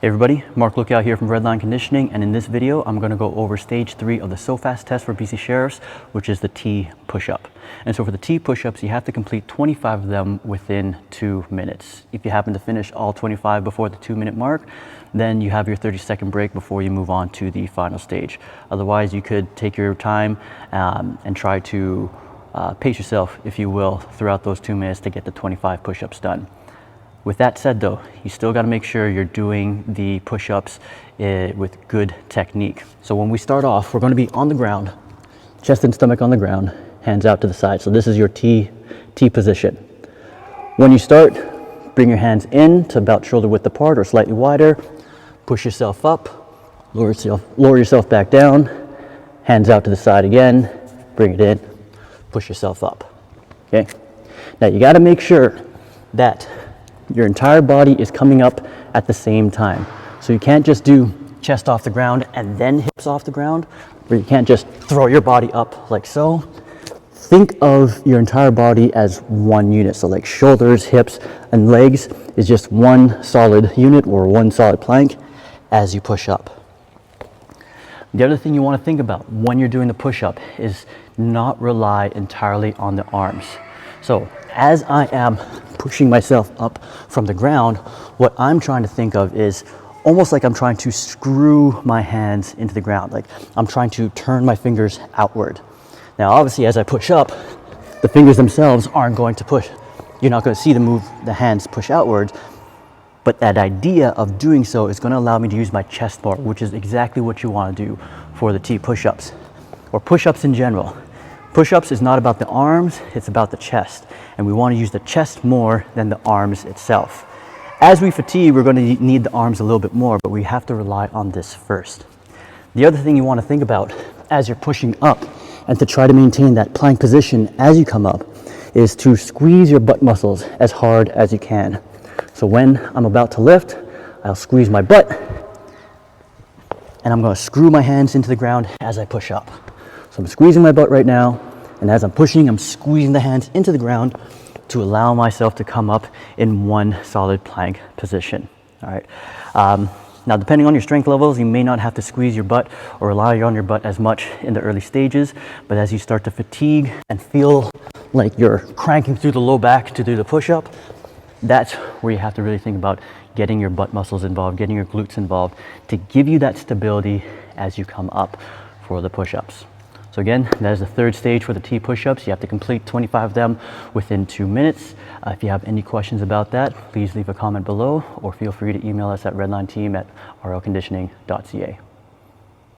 Hey everybody, Mark Lookout here from Redline Conditioning, and in this video I'm going to go over stage 3 of the SOFAST test for BC Sheriffs, which is the T push-up. And so for the T push-ups, you have to complete 25 of them within 2 minutes. If you happen to finish all 25 before the 2-minute mark, then you have your 30-second break before you move on to the final stage. Otherwise, you could take your time and try to pace yourself, if you will, throughout those 2 minutes to get the 25 push-ups done. With that said though, you still got to make sure you're doing the push-ups with good technique. So when we start off, we're going to be on the ground, chest and stomach on the ground, hands out to the side. So this is your T position. When you start, bring your hands in to about shoulder width apart or slightly wider, push yourself up, lower yourself back down, hands out to the side again, bring it in, push yourself up. Okay. Now you got to make sure that your entire body is coming up at the same time. So you can't just do chest off the ground and then hips off the ground, or you can't just throw your body up like so. Think of your entire body as one unit. So like shoulders, hips, and legs is just one solid unit or one solid plank as you push up. The other thing you want to think about when you're doing the push-up is not rely entirely on the arms. So as I am pushing myself up from the ground, what I'm trying to think of is almost like I'm trying to screw my hands into the ground. Like I'm trying to turn my fingers outward. Now, obviously, as I push up, the fingers themselves aren't going to push. You're not going to see the hands push outwards. But that idea of doing so is going to allow me to use my chest more, which is exactly what you want to do for the T push-ups or push-ups in general. Push-ups is not about the arms, it's about the chest. And we want to use the chest more than the arms itself. As we fatigue, we're going to need the arms a little bit more, but we have to rely on this first. The other thing you want to think about as you're pushing up and to try to maintain that plank position as you come up is to squeeze your butt muscles as hard as you can. So when I'm about to lift, I'll squeeze my butt and I'm going to screw my hands into the ground as I push up. So I'm squeezing my butt right now, and as I'm pushing, I'm squeezing the hands into the ground to allow myself to come up in one solid plank position. All right. Now, depending on your strength levels, you may not have to squeeze your butt or rely on your butt as much in the early stages, but as you start to fatigue and feel like you're cranking through the low back to do the push-up, that's where you have to really think about getting your butt muscles involved, getting your glutes involved to give you that stability as you come up for the push-ups. So again, that is the third stage for the T push-ups. You have to complete 25 of them within 2 minutes. If you have any questions about that, please leave a comment below or feel free to email us at redlineteam@rlconditioning.ca.